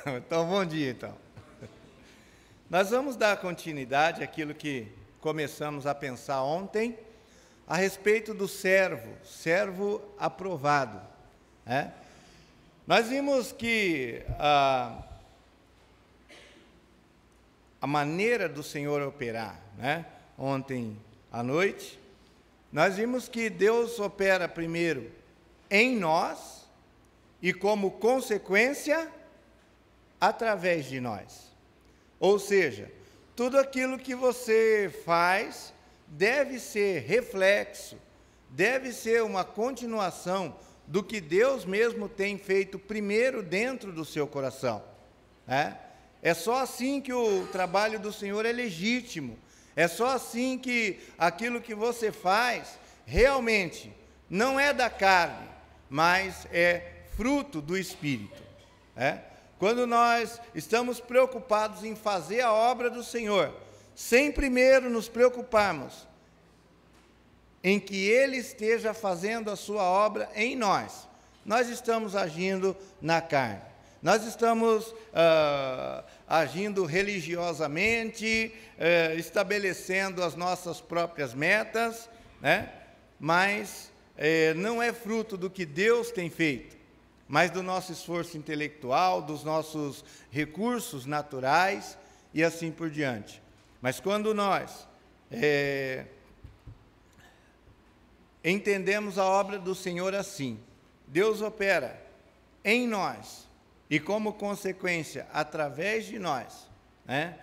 Então, bom dia, então. Nós vamos dar continuidade àquilo que começamos a pensar ontem, a respeito do servo aprovado, né? Nós vimos que a maneira do Senhor operar, né? Ontem à noite, nós vimos que Deus opera primeiro em nós e, como consequência, através de nós. Ou seja, tudo aquilo que você faz deve ser reflexo, deve ser uma continuação do que Deus mesmo tem feito primeiro dentro do seu coração, né? É só assim que o trabalho do Senhor é legítimo, é só assim que aquilo que você faz realmente não é da carne, mas é fruto do Espírito, né? Quando nós estamos preocupados em fazer a obra do Senhor, sem primeiro nos preocuparmos em que Ele esteja fazendo a sua obra em nós, nós estamos agindo na carne. Nós estamos agindo religiosamente, estabelecendo as nossas próprias metas, né? Mas não é fruto do que Deus tem feito, mas do nosso esforço intelectual, dos nossos recursos naturais e assim por diante. Mas quando nós entendemos a obra do Senhor assim, Deus opera em nós e, como consequência, através de nós, né,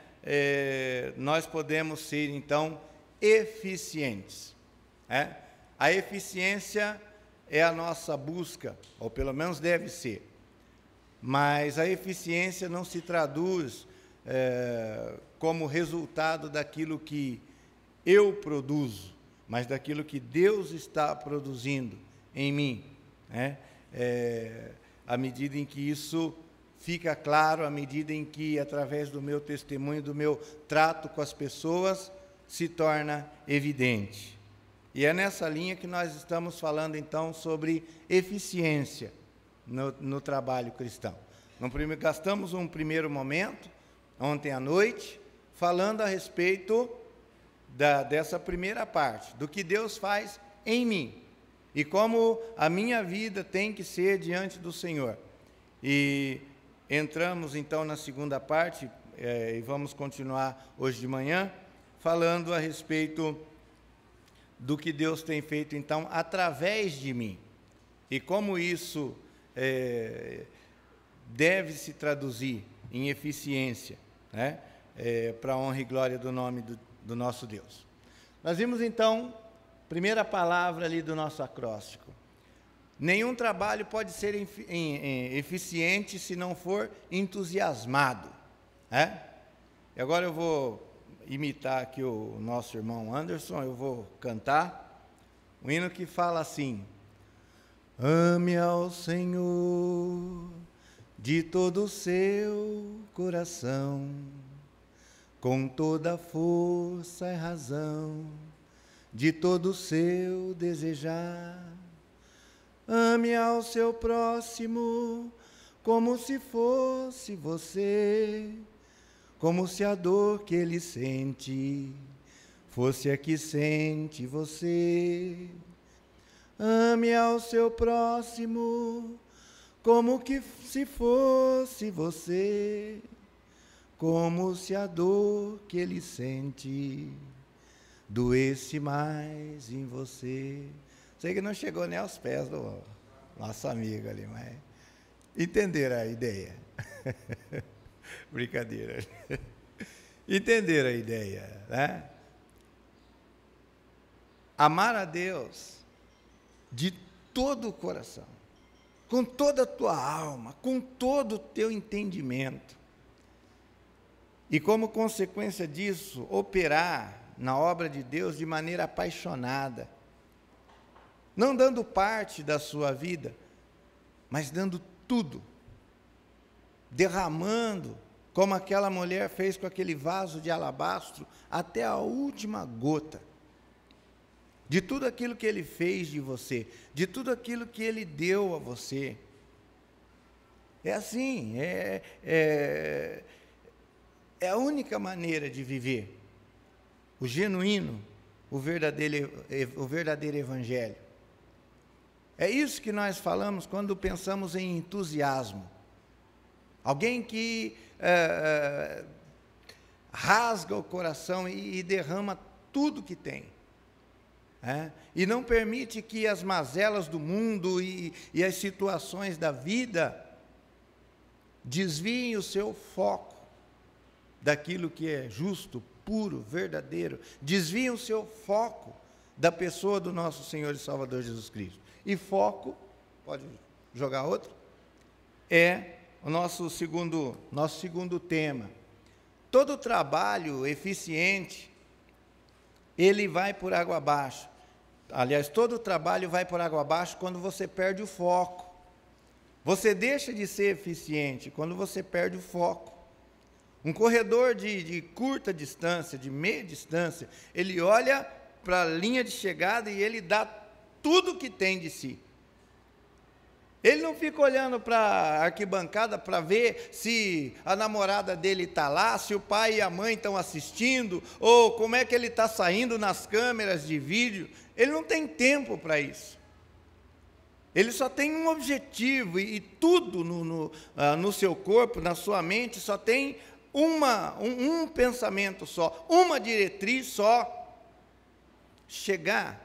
nós podemos ser, então, eficientes, né? A eficiência é a nossa busca, ou pelo menos deve ser, mas a eficiência não se traduz como resultado daquilo que eu produzo, mas daquilo que Deus está produzindo em mim, né? À medida em que isso fica claro, à medida em que, através do meu testemunho, do meu trato com as pessoas, se torna evidente. E é nessa linha que nós estamos falando, então, sobre eficiência no trabalho cristão. Gastamos um primeiro momento, ontem à noite, falando a respeito dessa primeira parte, do que Deus faz em mim, e como a minha vida tem que ser diante do Senhor. E entramos, então, na segunda parte, e vamos continuar hoje de manhã, falando a respeito do que Deus tem feito, então, através de mim, e como isso deve se traduzir em eficiência, né? Para a honra e glória do nome do nosso Deus. Nós vimos, então, primeira palavra ali do nosso acróstico: nenhum trabalho pode ser eficiente se não for entusiasmado, né? E agora eu vou imitar aqui o nosso irmão Anderson, eu vou cantar um hino que fala assim: ame ao Senhor de todo o seu coração, com toda a força e razão, de todo o seu desejar. Ame ao seu próximo como se fosse você, como se a dor que ele sente fosse a que sente você. Ame ao seu próximo como que se fosse você, como se a dor que ele sente doesse mais em você. Sei que não chegou nem aos pés do nosso amigo ali, mas entenderam a ideia. Brincadeira. Entenderam a ideia, né? Amar a Deus de todo o coração, com toda a tua alma, com todo o teu entendimento. E como consequência disso, operar na obra de Deus de maneira apaixonada, não dando parte da sua vida, mas dando tudo, derramando, como aquela mulher fez com aquele vaso de alabastro, até a última gota, de tudo aquilo que Ele fez de você, de tudo aquilo que Ele deu a você. É assim, é a única maneira de viver o genuíno, o verdadeiro evangelho. É isso que nós falamos quando pensamos em entusiasmo. Alguém que rasga o coração e derrama tudo que tem. E não permite que as mazelas do mundo e as situações da vida desviem o seu foco daquilo que é justo, puro, verdadeiro. Desviem o seu foco da pessoa do nosso Senhor e Salvador Jesus Cristo. E foco, pode jogar outro, é o nosso segundo tema. Todo trabalho eficiente, ele vai por água abaixo. Aliás, todo trabalho vai por água abaixo quando você perde o foco. Você deixa de ser eficiente quando você perde o foco. Um corredor de curta distância, de meia distância, ele olha para a linha de chegada e ele dá tudo o que tem de si. Ele não fica olhando para a arquibancada para ver se a namorada dele está lá, se o pai e a mãe estão assistindo, ou como é que ele está saindo nas câmeras de vídeo. Ele não tem tempo para isso. Ele só tem um objetivo, e tudo no seu corpo, na sua mente, só tem um pensamento só, uma diretriz só: chegar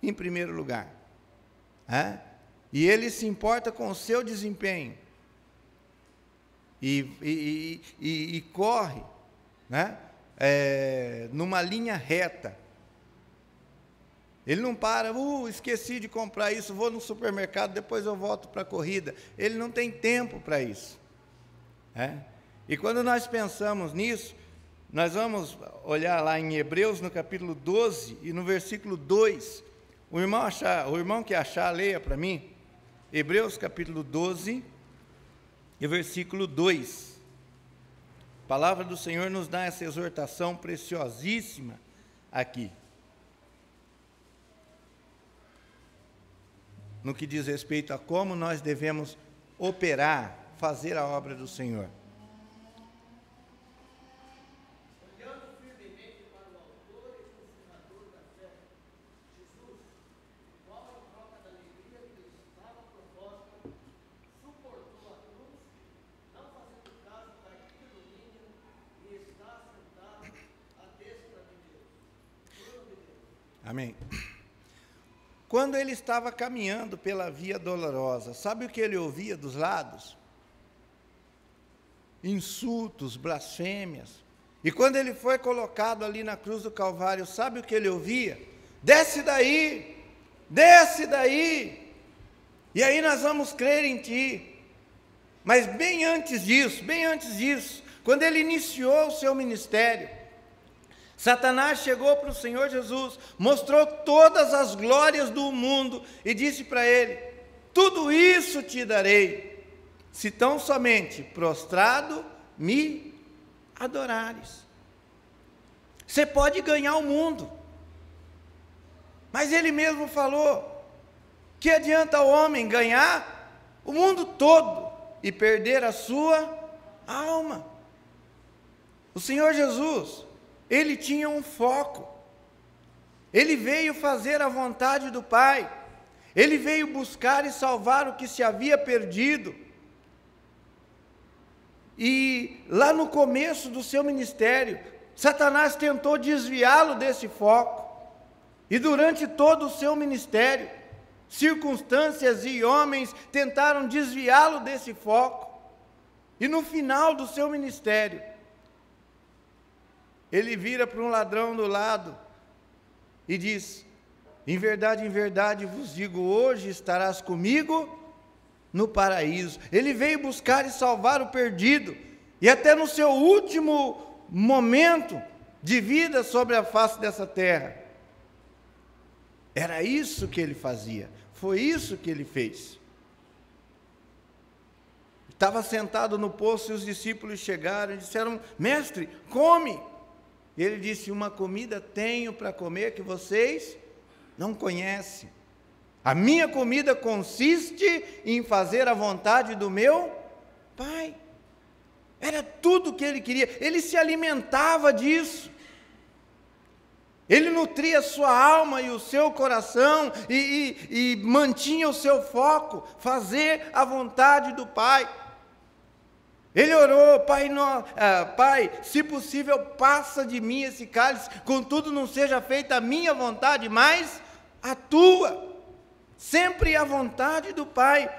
em primeiro lugar. E ele se importa com o seu desempenho e corre, numa linha reta. Ele não para, esqueci de comprar isso, vou no supermercado, depois eu volto para a corrida. Ele não tem tempo para isso. E quando nós pensamos nisso, nós vamos olhar lá em Hebreus, no capítulo 12, e no versículo 2. O irmão que achar, leia para mim. Hebreus, capítulo 12, e versículo 2. A palavra do Senhor nos dá essa exortação preciosíssima aqui, no que diz respeito a como nós devemos operar, fazer a obra do Senhor. Olhando firmemente para o autor e consumador da fé, Jesus, o qual, em troca da alegria que lhe estava proposta, suportou a cruz, não fazendo caso da ignomínia, e está sentado à destra de Deus. Trono de Deus. Amém. Quando ele estava caminhando pela via dolorosa, sabe o que ele ouvia dos lados? Insultos, blasfêmias. E quando ele foi colocado ali na cruz do Calvário, sabe o que ele ouvia? Desce daí, desce daí, e aí nós vamos crer em ti. Mas bem antes disso, quando ele iniciou o seu ministério, Satanás chegou para o Senhor Jesus, mostrou todas as glórias do mundo e disse para ele: tudo isso te darei, se tão somente prostrado me adorares. Você pode ganhar o mundo, mas ele mesmo falou: que adianta o homem ganhar o mundo todo e perder a sua alma? O Senhor Jesus, ele tinha um foco. Ele veio fazer a vontade do Pai. Ele veio buscar e salvar o que se havia perdido. E lá no começo do seu ministério, Satanás tentou desviá-lo desse foco. E durante todo o seu ministério, circunstâncias e homens tentaram desviá-lo desse foco. E no final do seu ministério, ele vira para um ladrão do lado e diz: em verdade vos digo, hoje estarás comigo no paraíso. Ele veio buscar e salvar o perdido, e até no seu último momento de vida sobre a face dessa terra, era isso que ele fazia, foi isso que ele fez. Estava sentado no poço e os discípulos chegaram e disseram: mestre, come. E ele disse: uma comida tenho para comer que vocês não conhecem. A minha comida consiste em fazer a vontade do meu Pai. Era tudo que ele queria. Ele se alimentava disso. Ele nutria a sua alma e o seu coração e mantinha o seu foco, fazer a vontade do Pai. Ele orou: Pai, se possível, passa de mim esse cálice, contudo não seja feita a minha vontade, mas a tua. Sempre a vontade do Pai.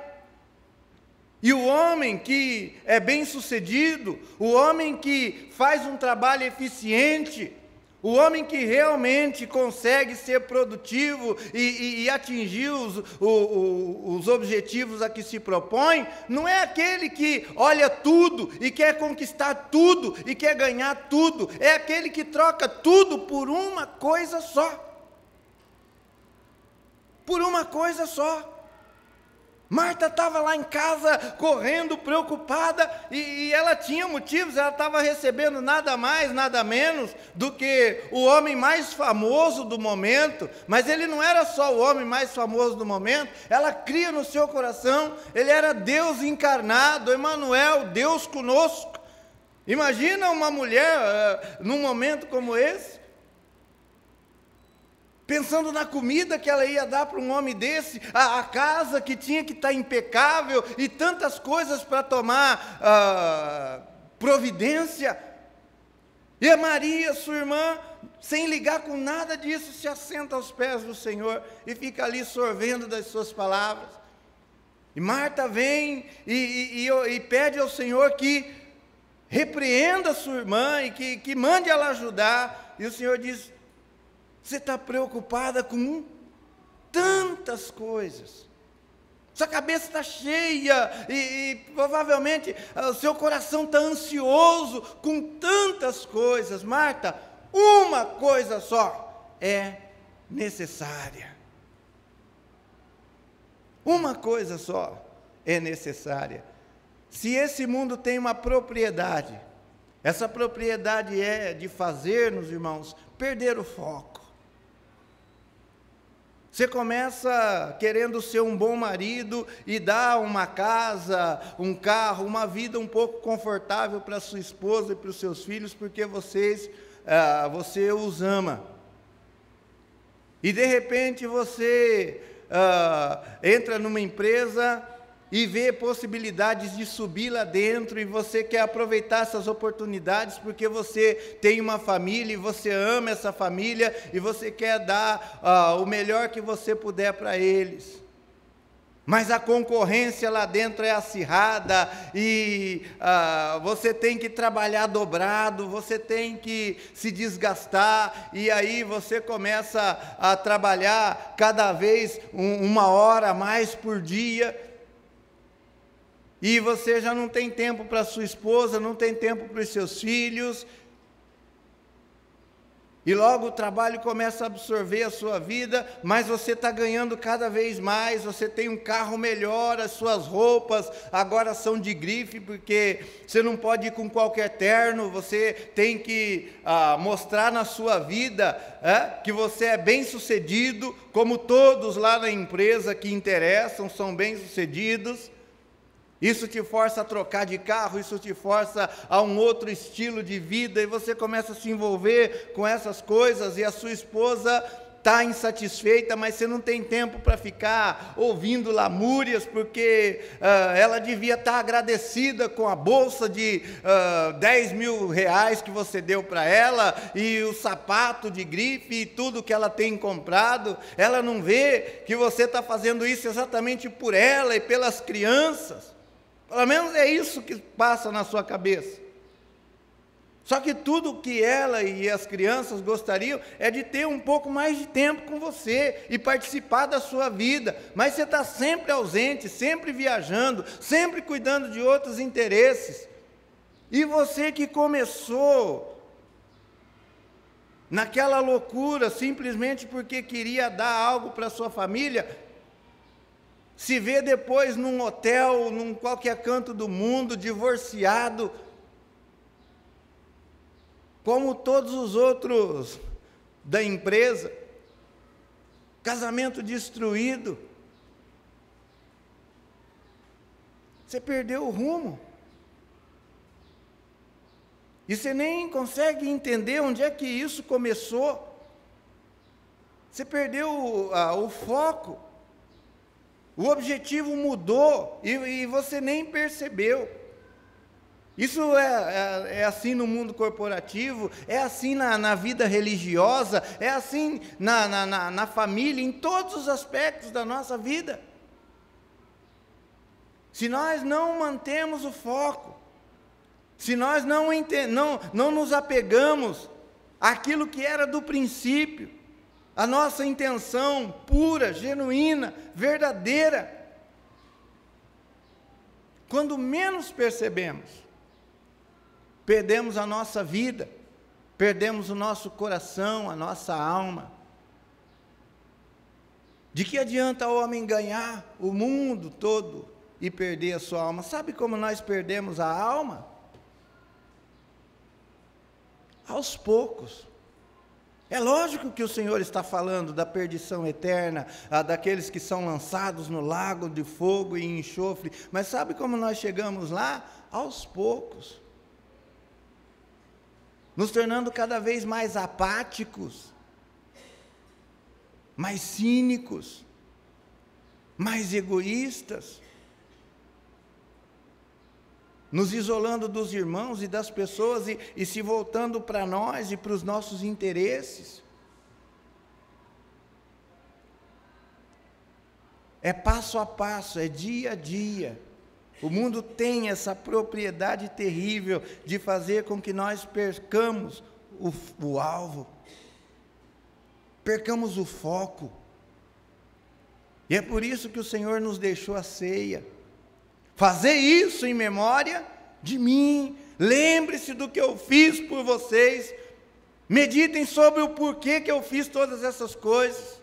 E o homem que é bem-sucedido, o homem que faz um trabalho eficiente, o homem que realmente consegue ser produtivo e atingir os objetivos a que se propõe, não é aquele que olha tudo e quer conquistar tudo e quer ganhar tudo, é aquele que troca tudo por uma coisa só. Por uma coisa só. Marta estava lá em casa, correndo, preocupada, e ela tinha motivos, ela estava recebendo nada mais, nada menos do que o homem mais famoso do momento, mas ele não era só o homem mais famoso do momento, ela cria no seu coração, ele era Deus encarnado, Emanuel, Deus conosco. Imagina uma mulher, num momento como esse, pensando na comida que ela ia dar para um homem desse, a casa que tinha que estar impecável e tantas coisas para tomar providência. E a Maria, sua irmã, sem ligar com nada disso, se assenta aos pés do Senhor e fica ali sorvendo das suas palavras. E Marta vem e pede ao Senhor que repreenda a sua irmã e que mande ela ajudar. E o Senhor diz: você está preocupada com tantas coisas, sua cabeça está cheia e provavelmente o seu coração está ansioso com tantas coisas. Marta, uma coisa só é necessária. Uma coisa só é necessária. Se esse mundo tem uma propriedade, essa propriedade é de fazer-nos, irmãos, perder o foco. Você começa querendo ser um bom marido e dar uma casa, um carro, uma vida um pouco confortável para sua esposa e para os seus filhos, porque você os ama. E de repente você entra numa empresa e vê possibilidades de subir lá dentro, e você quer aproveitar essas oportunidades porque você tem uma família e você ama essa família e você quer dar o melhor que você puder para eles. Mas a concorrência lá dentro é acirrada e você tem que trabalhar dobrado, você tem que se desgastar, e aí você começa a trabalhar cada vez 1 hora a mais por dia. E você já não tem tempo para sua esposa, não tem tempo para os seus filhos. E logo o trabalho começa a absorver a sua vida, mas você está ganhando cada vez mais, você tem um carro melhor, as suas roupas agora são de grife, porque você não pode ir com qualquer terno, você tem que mostrar na sua vida que você é bem-sucedido, como todos lá na empresa que interessam são bem-sucedidos. Isso te força a trocar de carro, isso te força a um outro estilo de vida, e você começa a se envolver com essas coisas, e a sua esposa está insatisfeita, mas você não tem tempo para ficar ouvindo lamúrias, porque ela devia estar agradecida com a bolsa de R$10.000 que você deu para ela, e o sapato de grife, e tudo que ela tem comprado. Ela não vê que você está fazendo isso exatamente por ela e pelas crianças. Pelo menos é isso que passa na sua cabeça. Só que tudo que ela e as crianças gostariam é de ter um pouco mais de tempo com você e participar da sua vida, mas você está sempre ausente, sempre viajando, sempre cuidando de outros interesses. E você que começou naquela loucura simplesmente porque queria dar algo para sua família, se vê depois num hotel, num qualquer canto do mundo, divorciado, como todos os outros da empresa, casamento destruído, Você perdeu o rumo. E você nem consegue entender onde é que isso começou. Você perdeu o foco. O objetivo mudou e você nem percebeu. Isso é assim no mundo corporativo, é assim na vida religiosa, é assim na família, em todos os aspectos da nossa vida. Se nós não mantemos o foco, se nós não nos apegamos àquilo que era do princípio, a nossa intenção pura, genuína, verdadeira, quando menos percebemos, perdemos a nossa vida, perdemos o nosso coração, a nossa alma. De que adianta o homem ganhar o mundo todo e perder a sua alma? Sabe como nós perdemos a alma? Aos poucos. É lógico que o Senhor está falando da perdição eterna, daqueles que são lançados no lago de fogo e enxofre, mas sabe como nós chegamos lá? Aos poucos. Nos tornando cada vez mais apáticos, mais cínicos, mais egoístas, nos isolando dos irmãos e das pessoas e se voltando para nós e para os nossos interesses. É passo a passo, é dia a dia. O mundo tem essa propriedade terrível de fazer com que nós percamos o alvo, percamos o foco. E é por isso que o Senhor nos deixou a ceia. Fazer isso em memória de mim. Lembre-se do que eu fiz por vocês. Meditem sobre o porquê que eu fiz todas essas coisas.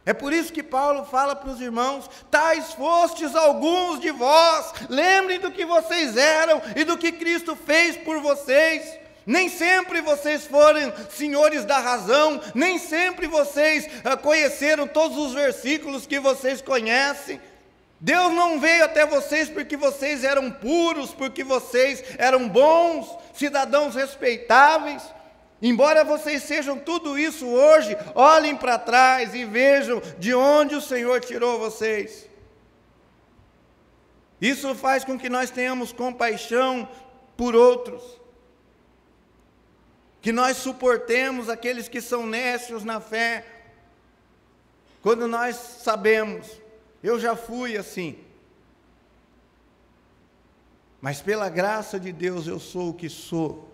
É por isso que Paulo fala para os irmãos: tais fostes alguns de vós, lembrem do que vocês eram e do que Cristo fez por vocês. Nem sempre vocês foram senhores da razão, nem sempre vocês conheceram todos os versículos que vocês conhecem. Deus não veio até vocês porque vocês eram puros, porque vocês eram bons, cidadãos respeitáveis. Embora vocês sejam tudo isso hoje, olhem para trás e vejam de onde o Senhor tirou vocês. Isso faz com que nós tenhamos compaixão por outros, que nós suportemos aqueles que são nécios na fé, quando nós sabemos, eu já fui assim, mas pela graça de Deus eu sou o que sou.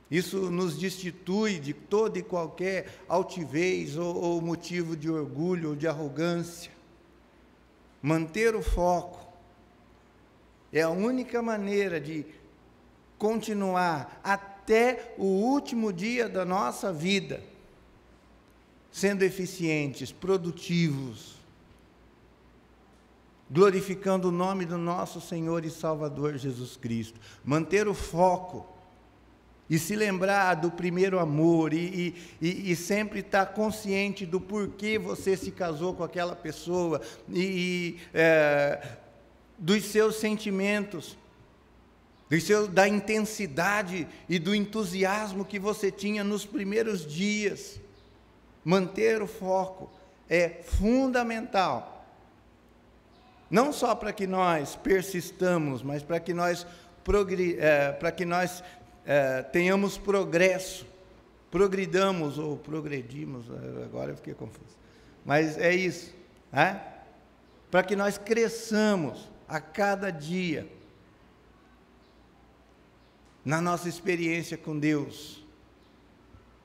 Isso nos destitui de toda e qualquer altivez ou motivo de orgulho ou de arrogância. Manter o foco é a única maneira de continuar até o último dia da nossa vida, sendo eficientes, produtivos, glorificando o nome do nosso Senhor e Salvador Jesus Cristo. Manter o foco e se lembrar do primeiro amor, e sempre estar consciente do porquê você se casou com aquela pessoa, dos seus sentimentos, da intensidade e do entusiasmo que você tinha nos primeiros dias. Manter o foco é fundamental, não só para que nós persistamos, mas para que nós tenhamos progresso, progridamos ou progredimos, agora eu fiquei confuso, mas é isso, né? Para que nós cresçamos a cada dia na nossa experiência com Deus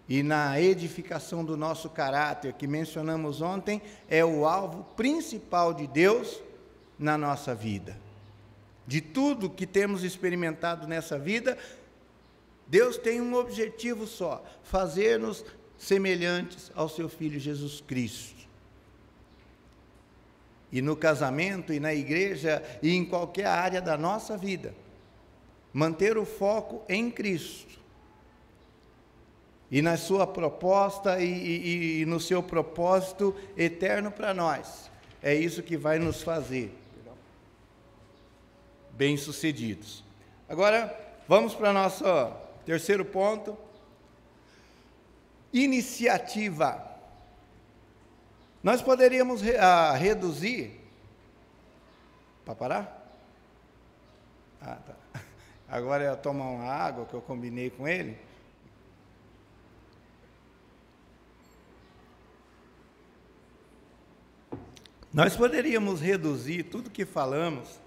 e na edificação do nosso caráter, que mencionamos ontem, é o alvo principal de Deus na nossa vida. De tudo que temos experimentado nessa vida, Deus tem um objetivo só: fazer-nos semelhantes ao seu Filho Jesus Cristo. E no casamento, e na igreja, e em qualquer área da nossa vida, manter o foco em Cristo, e na sua proposta e no seu propósito eterno para nós. É isso que vai nos fazer bem-sucedidos. Agora, vamos para o nosso terceiro ponto. Iniciativa. Nós poderíamos reduzir... Para parar? Ah, tá. Agora eu tomar uma água que eu combinei com ele. Nós poderíamos reduzir tudo que falamos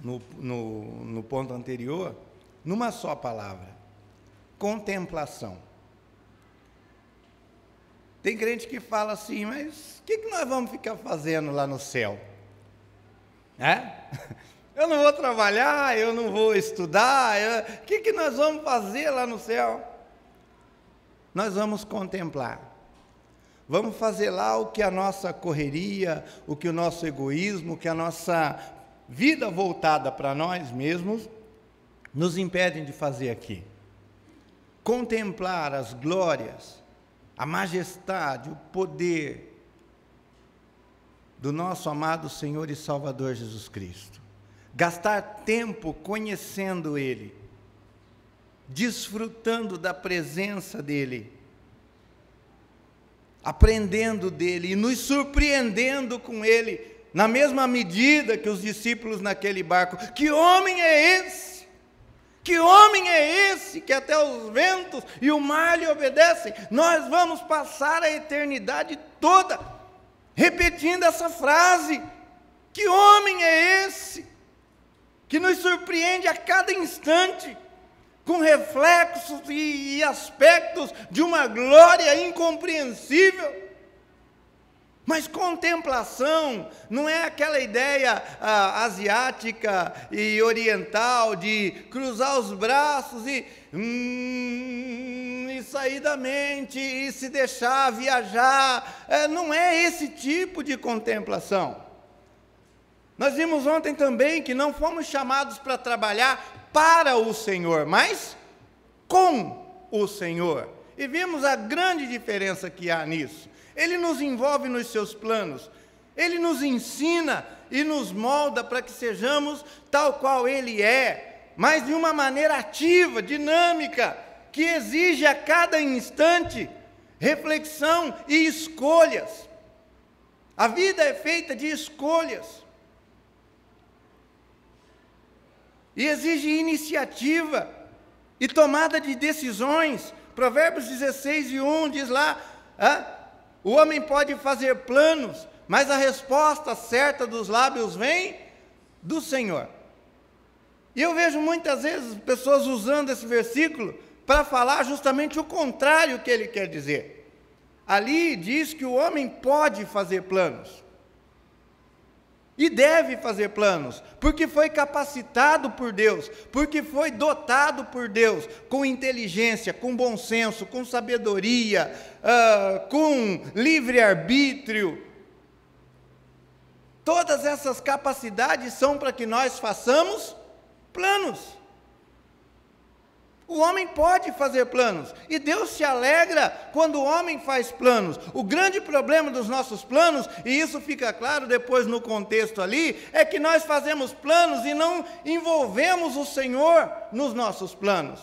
no ponto anterior numa só palavra: contemplação. Tem crente que fala assim, mas o que nós vamos ficar fazendo lá no céu? Eu não vou trabalhar, eu não vou estudar, o que nós vamos fazer lá no céu? Nós vamos contemplar. Vamos fazer lá o que a nossa correria, o que o nosso egoísmo, o que a nossa vida voltada para nós mesmos nos impedem de fazer aqui. Contemplar as glórias, a majestade, o poder do nosso amado Senhor e Salvador Jesus Cristo. Gastar tempo conhecendo Ele, desfrutando da presença dEle, aprendendo dEle e nos surpreendendo com Ele, na mesma medida que os discípulos naquele barco. Que homem é esse? Que homem é esse que até os ventos e o mar lhe obedecem? Nós vamos passar a eternidade toda repetindo essa frase. Que homem é esse que nos surpreende a cada instante, com reflexos e aspectos de uma glória incompreensível? Mas contemplação não é aquela ideia asiática e oriental de cruzar os braços e sair da mente e se deixar viajar. Não é esse tipo de contemplação. Nós vimos ontem também que não fomos chamados para trabalhar para o Senhor, mas com o Senhor. E vimos a grande diferença que há nisso. Ele nos envolve nos seus planos, Ele nos ensina e nos molda para que sejamos tal qual Ele é, mas de uma maneira ativa, dinâmica, que exige a cada instante reflexão e escolhas. A vida é feita de escolhas. E exige iniciativa e tomada de decisões. Provérbios 16:1 diz lá, o homem pode fazer planos, mas a resposta certa dos lábios vem do Senhor. E eu vejo muitas vezes pessoas usando esse versículo para falar justamente o contrário que ele quer dizer. Ali diz que o homem pode fazer planos. E deve fazer planos, porque foi capacitado por Deus, porque foi dotado por Deus com inteligência, com bom senso, com sabedoria, com livre-arbítrio. Todas essas capacidades são para que nós façamos planos. O homem pode fazer planos, e Deus se alegra quando o homem faz planos. O grande problema dos nossos planos, e isso fica claro depois no contexto ali, é que nós fazemos planos e não envolvemos o Senhor nos nossos planos.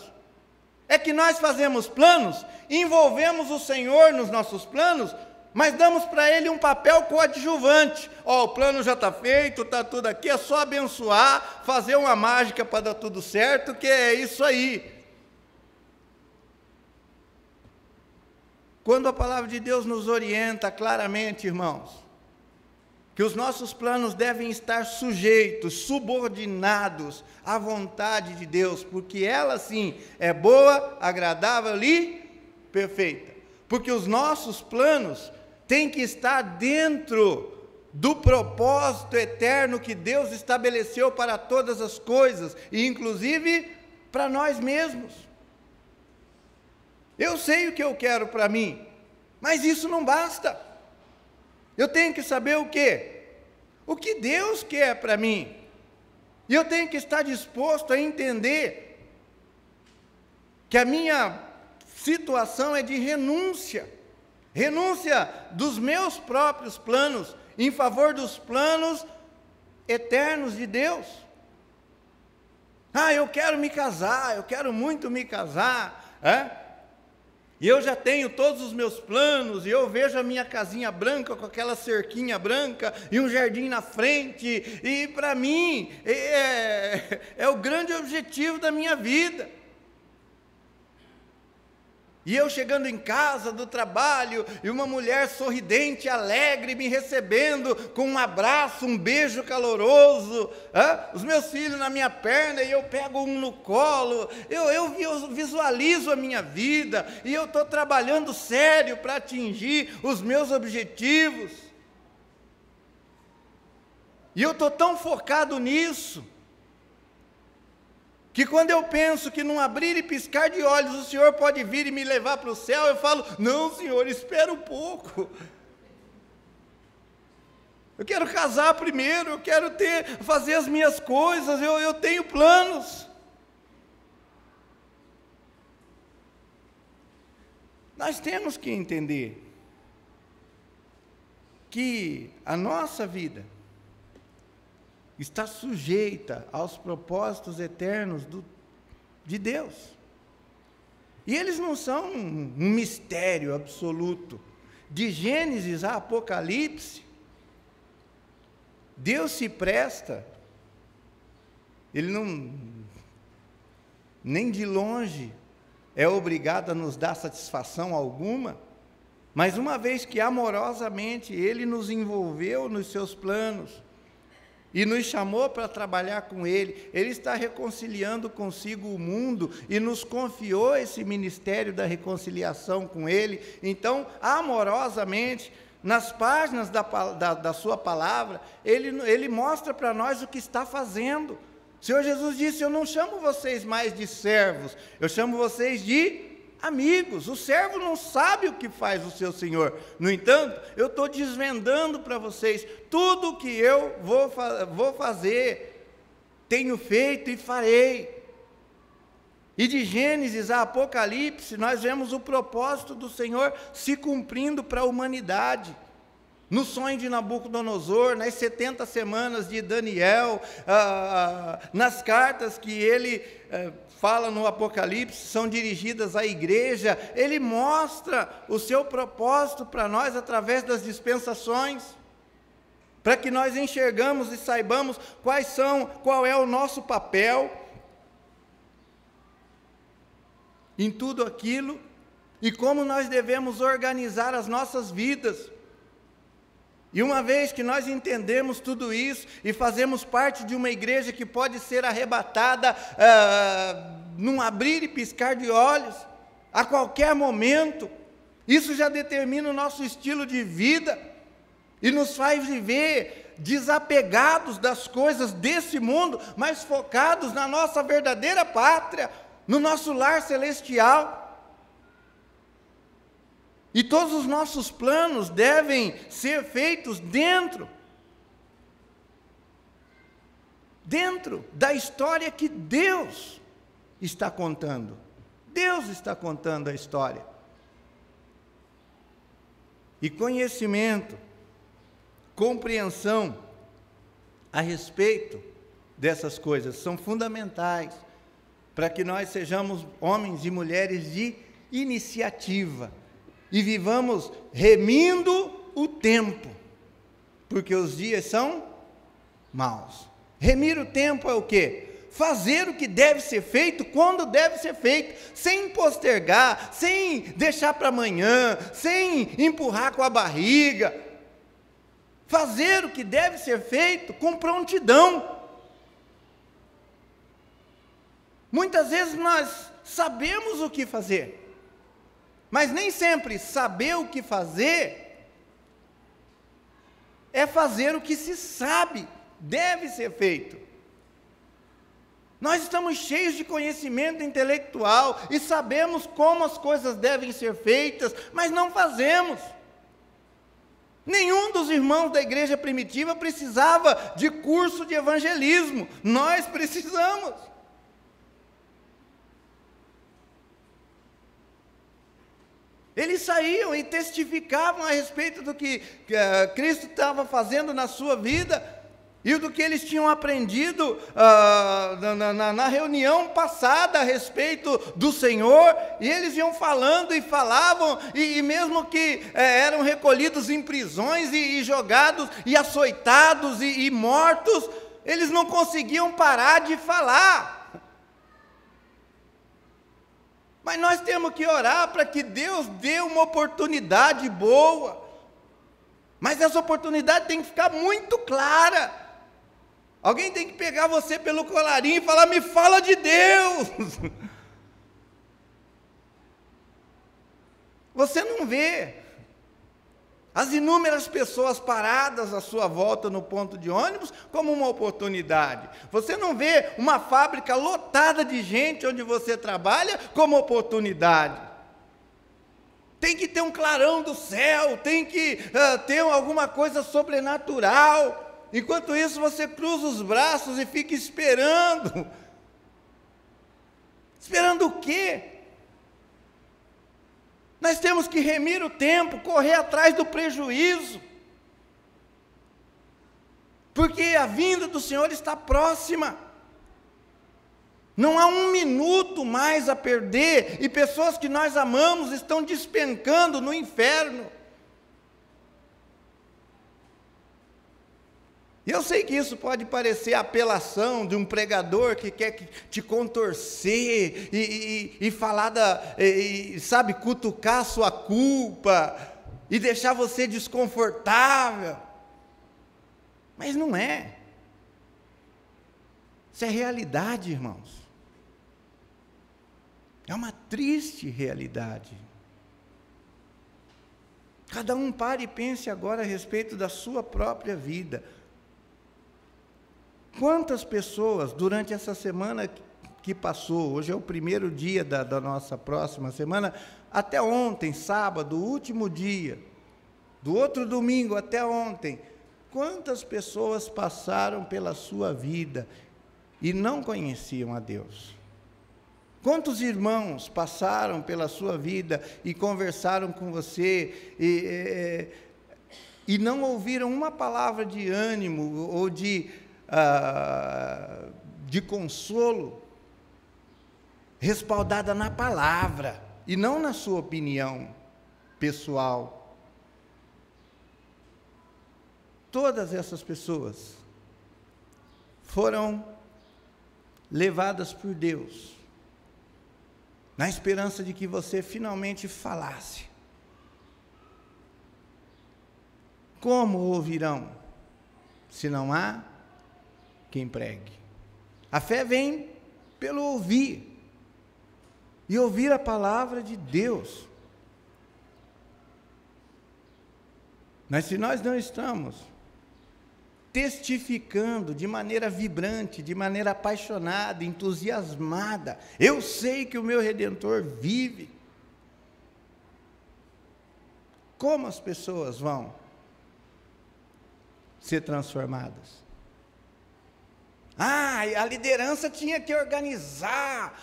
É que nós fazemos planos, envolvemos o Senhor nos nossos planos, mas damos para Ele um papel coadjuvante. O plano já está feito, está tudo aqui, é só abençoar, fazer uma mágica para dar tudo certo, que é isso aí. Quando a palavra de Deus nos orienta claramente, irmãos, que os nossos planos devem estar sujeitos, subordinados à vontade de Deus, porque ela sim é boa, agradável e perfeita. Porque os nossos planos têm que estar dentro do propósito eterno que Deus estabeleceu para todas as coisas, e inclusive para nós mesmos. Eu sei o que eu quero para mim, mas isso não basta. Eu tenho que saber o quê? O que Deus quer para mim. E eu tenho que estar disposto a entender que a minha situação é de renúncia. Renúncia dos meus próprios planos em favor dos planos eternos de Deus. Ah, eu quero me casar, eu quero muito me casar, e eu já tenho todos os meus planos, e eu vejo a minha casinha branca com aquela cerquinha branca e um jardim na frente, e para mim é o grande objetivo da minha vida. E eu chegando em casa do trabalho, e uma mulher sorridente, alegre, me recebendo com um abraço, um beijo caloroso, os meus filhos na minha perna, e eu pego um no colo, eu visualizo a minha vida, e eu estou trabalhando sério para atingir os meus objetivos, e eu estou tão focado nisso, que quando eu penso que num abrir e piscar de olhos o Senhor pode vir e me levar para o céu, eu falo, não, Senhor, espera um pouco. Eu quero casar primeiro, eu quero fazer as minhas coisas, eu tenho planos. Nós temos que entender que a nossa vida está sujeita aos propósitos eternos de Deus. E eles não são um mistério absoluto. De Gênesis a Apocalipse, Deus se presta, Ele não, nem de longe, é obrigado a nos dar satisfação alguma, mas uma vez que amorosamente Ele nos envolveu nos seus planos, e nos chamou para trabalhar com Ele, Ele está reconciliando consigo o mundo, e nos confiou esse ministério da reconciliação com Ele. Então, amorosamente, nas páginas da sua palavra, Ele mostra para nós o que está fazendo. O Senhor Jesus disse, eu não chamo vocês mais de servos, eu chamo vocês de amigos. O servo não sabe o que faz o seu senhor. No entanto, eu estou desvendando para vocês tudo o que eu vou fazer, tenho feito e farei. E de Gênesis a Apocalipse, nós vemos o propósito do Senhor se cumprindo para a humanidade. No sonho de Nabucodonosor, nas 70 semanas de Daniel, nas cartas que ele fala no Apocalipse, são dirigidas à igreja, ele mostra o seu propósito para nós através das dispensações, para que nós enxergamos e saibamos qual é o nosso papel em tudo aquilo, e como nós devemos organizar as nossas vidas. E uma vez que nós entendemos tudo isso, e fazemos parte de uma igreja que pode ser arrebatada num abrir e piscar de olhos, a qualquer momento, isso já determina o nosso estilo de vida, e nos faz viver desapegados das coisas desse mundo, mas focados na nossa verdadeira pátria, no nosso lar celestial. E todos os nossos planos devem ser feitos dentro da história que Deus está contando. Deus está contando a história. E conhecimento, compreensão a respeito dessas coisas são fundamentais para que nós sejamos homens e mulheres de iniciativa. E vivamos remindo o tempo, porque os dias são maus. Remir o tempo é o quê? Fazer o que deve ser feito, quando deve ser feito, sem postergar, sem deixar para amanhã, sem empurrar com a barriga. Fazer o que deve ser feito com prontidão. Muitas vezes nós sabemos o que fazer, mas nem sempre saber o que fazer é fazer o que se sabe deve ser feito. Nós estamos cheios de conhecimento intelectual e sabemos como as coisas devem ser feitas, mas não fazemos. Nenhum dos irmãos da igreja primitiva precisava de curso de evangelismo. Nós precisamos. Eles saíam e testificavam a respeito do que Cristo estava fazendo na sua vida, e do que eles tinham aprendido na reunião passada a respeito do Senhor, e eles iam falando e falavam, e mesmo que eram recolhidos em prisões e jogados e açoitados e mortos, eles não conseguiam parar de falar. Mas nós temos que orar para que Deus dê uma oportunidade boa, mas essa oportunidade tem que ficar muito clara. Alguém tem que pegar você pelo colarinho e falar: me fala de Deus. Você não vê as inúmeras pessoas paradas à sua volta no ponto de ônibus como uma oportunidade. Você não vê uma fábrica lotada de gente onde você trabalha como oportunidade. Tem que ter um clarão do céu, tem que ter alguma coisa sobrenatural. Enquanto isso, você cruza os braços e fica esperando. Esperando o quê? Nós temos que remir o tempo, correr atrás do prejuízo. Porque a vinda do Senhor está próxima. Não há um minuto mais a perder, e pessoas que nós amamos estão despencando no inferno. E eu sei que isso pode parecer apelação de um pregador que quer te contorcer e falar sabe, cutucar a sua culpa e deixar você desconfortável. Mas não é. Isso é realidade, irmãos. É uma triste realidade. Cada um pare e pense agora a respeito da sua própria vida. Quantas pessoas, durante essa semana que passou, hoje é o primeiro dia da nossa próxima semana, até ontem, sábado, o último dia, do outro domingo até ontem, quantas pessoas passaram pela sua vida e não conheciam a Deus? Quantos irmãos passaram pela sua vida e conversaram com você e não ouviram uma palavra de ânimo ou de consolo, respaldada na palavra e não na sua opinião pessoal? Todas essas pessoas foram levadas por Deus, na esperança de que você finalmente falasse. Como ouvirão, se não há quem pregue? A fé vem pelo ouvir, e ouvir a palavra de Deus. Mas se nós não estamos testificando de maneira vibrante, de maneira apaixonada, entusiasmada, eu sei que o meu Redentor vive, como as pessoas vão ser transformadas? A liderança tinha que organizar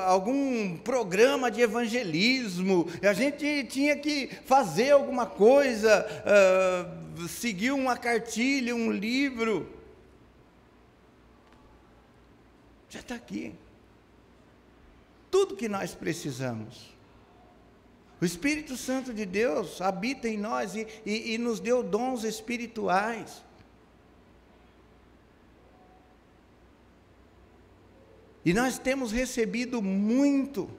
algum programa de evangelismo, a gente tinha que fazer alguma coisa, seguir uma cartilha, um livro. Já está aqui. Tudo que nós precisamos. O Espírito Santo de Deus habita em nós e nos deu dons espirituais. E nós temos recebido muito,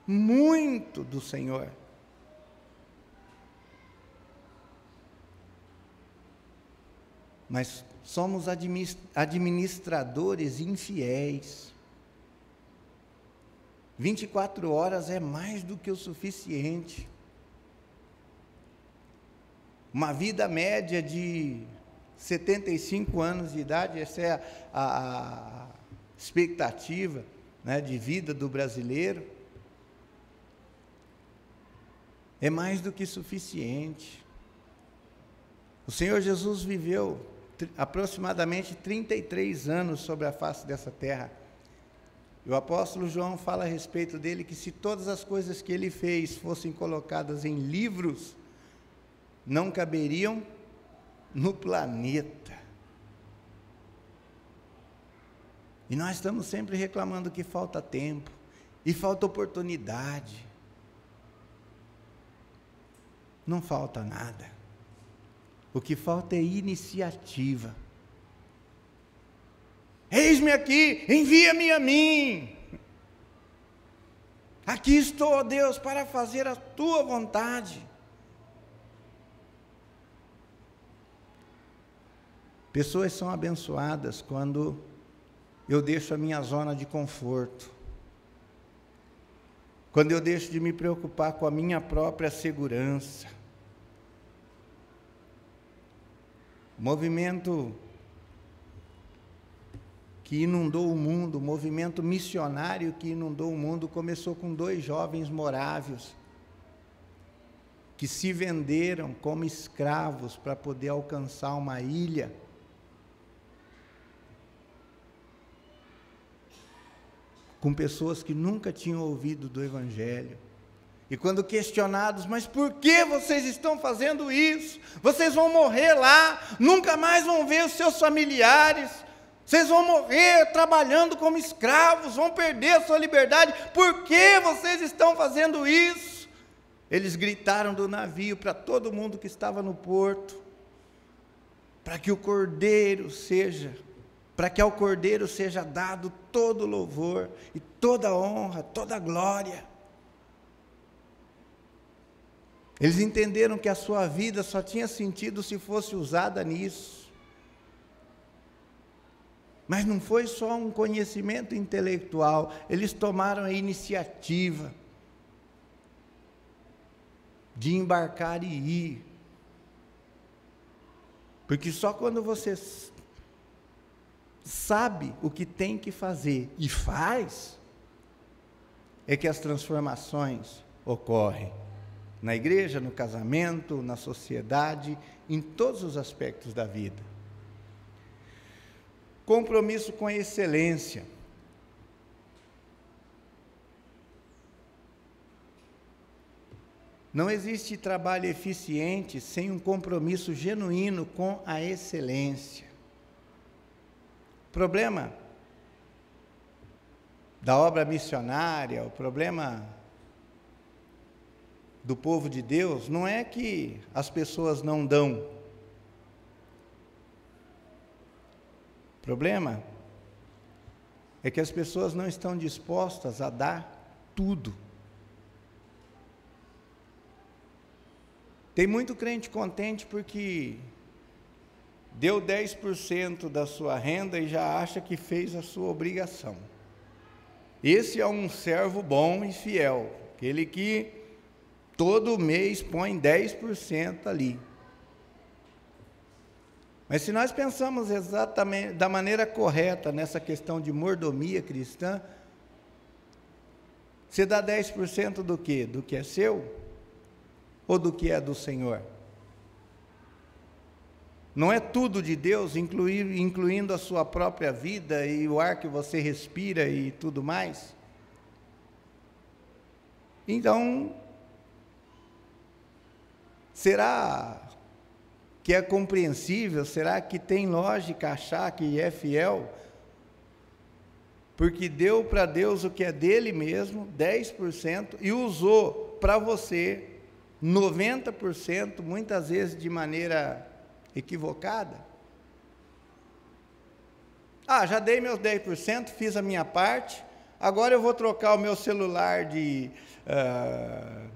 muito do Senhor. Mas somos administradores infiéis. 24 horas é mais do que o suficiente. Uma vida média de 75 anos de idade, essa é a expectativa, né, de vida do brasileiro, é mais do que suficiente. O Senhor Jesus viveu aproximadamente 33 anos sobre a face dessa terra. E o apóstolo João fala a respeito dele que se todas as coisas que ele fez fossem colocadas em livros, não caberiam no planeta. E nós estamos sempre reclamando que falta tempo, e falta oportunidade. Não falta nada. O que falta é iniciativa. Eis-me aqui, envia-me a mim. Aqui estou, ó Deus, para fazer a tua vontade. Pessoas são abençoadas quando eu deixo a minha zona de conforto, quando eu deixo de me preocupar com a minha própria segurança. O movimento que inundou o mundo, o movimento missionário que inundou o mundo, começou com 2 jovens morávios, que se venderam como escravos para poder alcançar uma ilha. Com pessoas que nunca tinham ouvido do Evangelho. E quando questionados, mas por que vocês estão fazendo isso? Vocês vão morrer lá, nunca mais vão ver os seus familiares, vocês vão morrer trabalhando como escravos, vão perder a sua liberdade, por que vocês estão fazendo isso? Eles gritaram do navio para todo mundo que estava no porto, para que ao Cordeiro seja dado todo louvor e toda honra, toda glória. Eles entenderam que a sua vida só tinha sentido se fosse usada nisso. Mas não foi só um conhecimento intelectual, eles tomaram a iniciativa de embarcar e ir. Porque só quando você sabe o que tem que fazer e faz, é que as transformações ocorrem. Na igreja, no casamento, na sociedade, em todos os aspectos da vida. Compromisso com a excelência. Não existe trabalho eficiente sem um compromisso genuíno com a excelência. O problema da obra missionária, o problema do povo de Deus, não é que as pessoas não dão. O problema é que as pessoas não estão dispostas a dar tudo. Tem muito crente contente porque deu 10% da sua renda e já acha que fez a sua obrigação. Esse é um servo bom e fiel, aquele que todo mês põe 10% ali. Mas se nós pensamos exatamente da maneira correta nessa questão de mordomia cristã, você dá 10% do quê? Do que é seu? Ou do que é do Senhor? Não é tudo de Deus, incluindo a sua própria vida e o ar que você respira e tudo mais? Então, será que é compreensível? Será que tem lógica achar que é fiel? Porque deu para Deus o que é dele mesmo, 10%, e usou para você 90%, muitas vezes de maneira equivocada. Já dei meus 10%, fiz a minha parte, agora eu vou trocar o meu celular de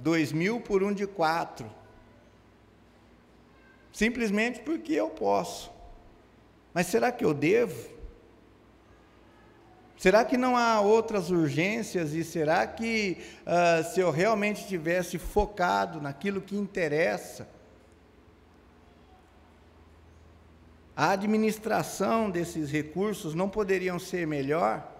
2.000 por um de 4. Simplesmente porque eu posso. Mas será que eu devo? Será que não há outras urgências? E será que se eu realmente tivesse focado naquilo que interessa, a administração desses recursos não poderiam ser melhor?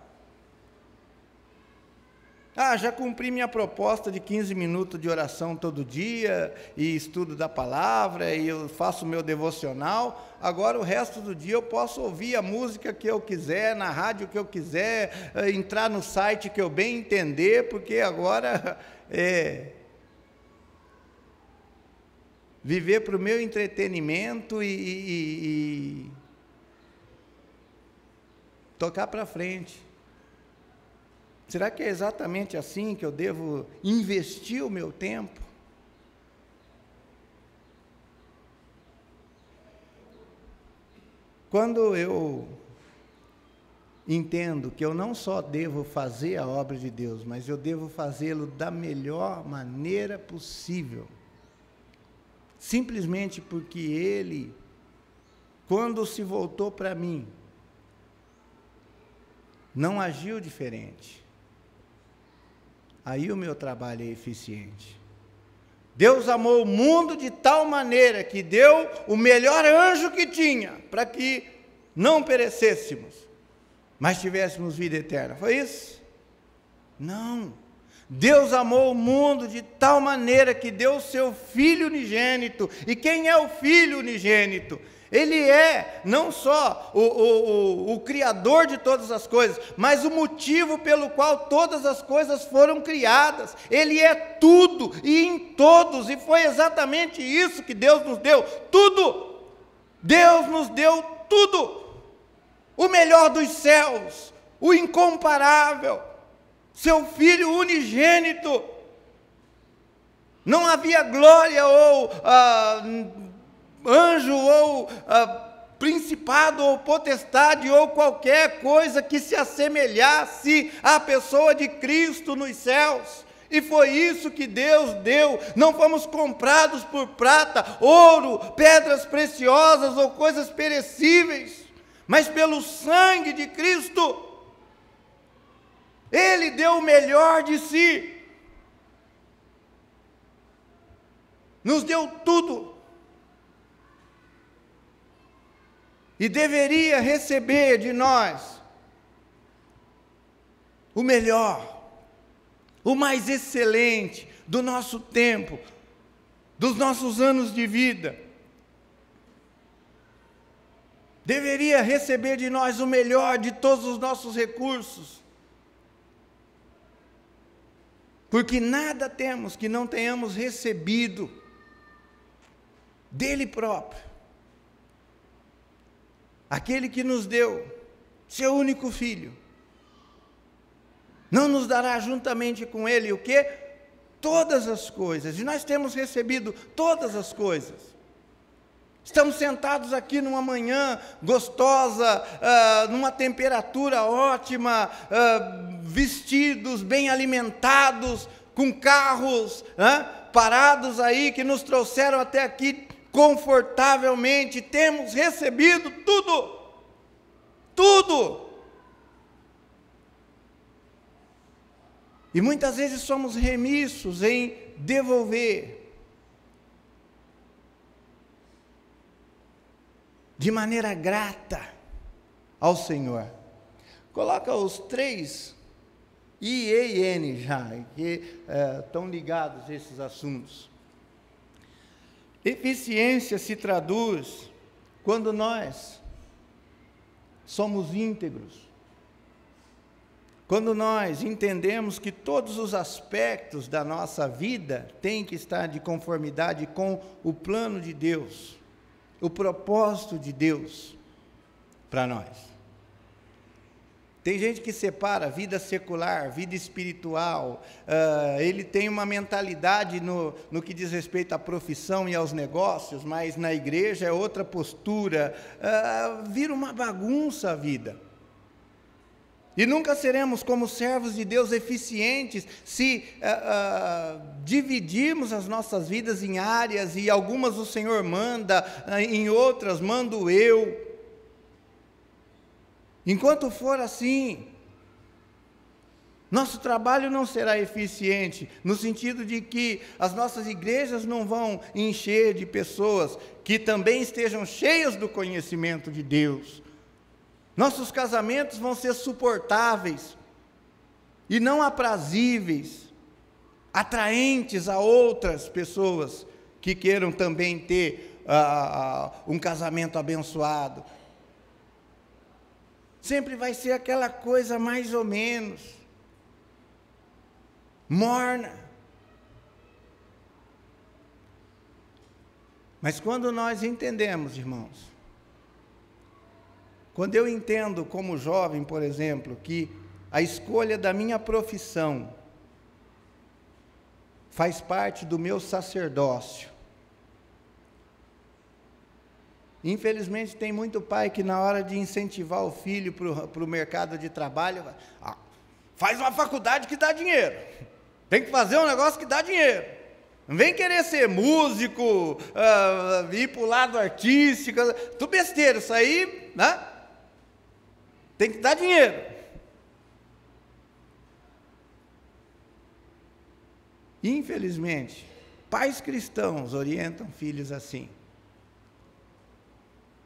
Já cumpri minha proposta de 15 minutos de oração todo dia, e estudo da palavra, e eu faço o meu devocional, agora o resto do dia eu posso ouvir a música que eu quiser, na rádio que eu quiser, entrar no site que eu bem entender, porque agora viver para o meu entretenimento e tocar para frente. Será que é exatamente assim que eu devo investir o meu tempo? Quando eu entendo que eu não só devo fazer a obra de Deus, mas eu devo fazê-lo da melhor maneira possível, simplesmente porque Ele, quando se voltou para mim, não agiu diferente, aí o meu trabalho é eficiente. Deus amou o mundo de tal maneira que deu o melhor anjo que tinha, para que não perecêssemos, mas tivéssemos vida eterna. Foi isso? Não. Deus amou o mundo de tal maneira que deu o seu Filho unigênito. E quem é o Filho unigênito? Ele é não só o Criador de todas as coisas, mas o motivo pelo qual todas as coisas foram criadas. Ele é tudo e em todos, e foi exatamente isso que Deus nos deu, tudo. Deus nos deu tudo, o melhor dos céus, o incomparável, seu Filho unigênito. Não havia glória ou anjo ou principado ou potestade ou qualquer coisa que se assemelhasse à pessoa de Cristo nos céus. E foi isso que Deus deu. Não fomos comprados por prata, ouro, pedras preciosas ou coisas perecíveis, mas pelo sangue de Cristo. Ele deu o melhor de si, nos deu tudo, e deveria receber de nós o melhor, o mais excelente do nosso tempo, dos nossos anos de vida. Deveria receber de nós o melhor de todos os nossos recursos, porque nada temos que não tenhamos recebido dele próprio. Aquele que nos deu seu único Filho, não nos dará juntamente com ele o quê? Todas as coisas. E nós temos recebido todas as coisas. Estamos sentados aqui numa manhã gostosa, numa temperatura ótima, vestidos, bem alimentados, com carros parados aí, que nos trouxeram até aqui confortavelmente. Temos recebido tudo, tudo. E muitas vezes somos remissos em devolver de maneira grata ao Senhor. Coloca os 3 I, E e N já, que estão ligados a esses assuntos. Eficiência se traduz quando nós somos íntegros, quando nós entendemos que todos os aspectos da nossa vida têm que estar de conformidade com o plano de Deus, o propósito de Deus para nós. Tem gente que separa vida secular, vida espiritual, ele tem uma mentalidade no que diz respeito à profissão e aos negócios, mas na igreja é outra postura, vira uma bagunça a vida. E nunca seremos como servos de Deus eficientes se dividirmos as nossas vidas em áreas, e algumas o Senhor manda, em outras mando eu. Enquanto for assim, nosso trabalho não será eficiente, no sentido de que as nossas igrejas não vão encher de pessoas que também estejam cheias do conhecimento de Deus. Nossos casamentos vão ser suportáveis e não aprazíveis, atraentes a outras pessoas que queiram também ter um casamento abençoado. Sempre vai ser aquela coisa mais ou menos morna. Mas quando nós entendemos, irmãos, Quando eu entendo como jovem, por exemplo, que a escolha da minha profissão faz parte do meu sacerdócio. Infelizmente, tem muito pai que na hora de incentivar o filho para o mercado de trabalho, faz uma faculdade que dá dinheiro, tem que fazer um negócio que dá dinheiro. Não vem querer ser músico, ir para o lado artístico, tudo besteira, isso aí, né? Tem que dar dinheiro. Infelizmente, pais cristãos orientam filhos assim.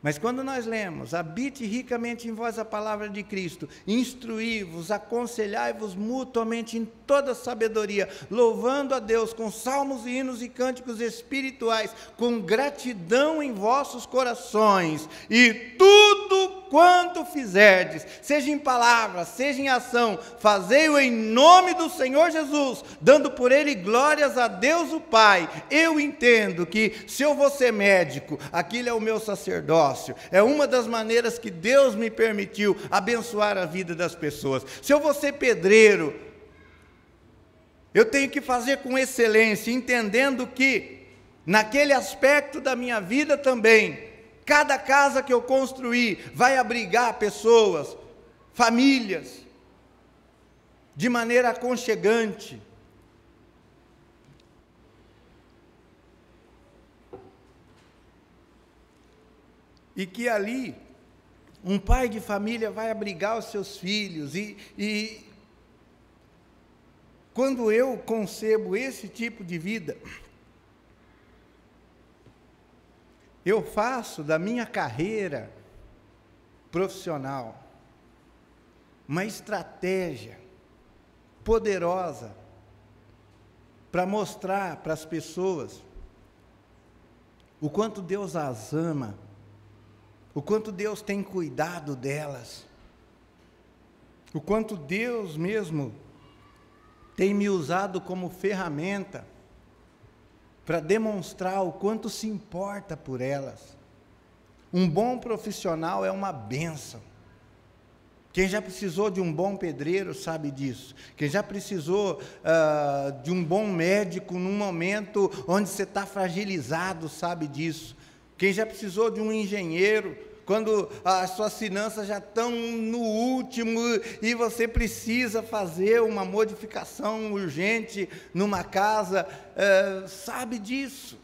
Mas quando nós lemos, habite ricamente em vós a palavra de Cristo, instruí-vos, aconselhai-vos mutuamente em toda sabedoria, louvando a Deus com salmos, hinos e cânticos espirituais, com gratidão em vossos corações, e tudo quanto fizerdes, seja em palavra, seja em ação, fazei-o em nome do Senhor Jesus, dando por ele glórias a Deus o Pai. Eu entendo que se eu vou ser médico, aquilo é o meu sacerdócio, é uma das maneiras que Deus me permitiu abençoar a vida das pessoas. Se eu vou ser pedreiro, eu tenho que fazer com excelência, entendendo que naquele aspecto da minha vida também, cada casa que eu construir vai abrigar pessoas, famílias, de maneira aconchegante. E que ali, um pai de família vai abrigar os seus filhos. E quando eu concebo esse tipo de vida, eu faço da minha carreira profissional uma estratégia poderosa para mostrar para as pessoas o quanto Deus as ama, o quanto Deus tem cuidado delas, o quanto Deus mesmo tem me usado como ferramenta para demonstrar o quanto se importa por elas. Um bom profissional é uma bênção. Quem já precisou de um bom pedreiro sabe disso. Quem já precisou de um bom médico num momento onde você está fragilizado sabe disso. Quem já precisou de um engenheiro quando as suas finanças já estão no último e você precisa fazer uma modificação urgente numa casa, sabe disso.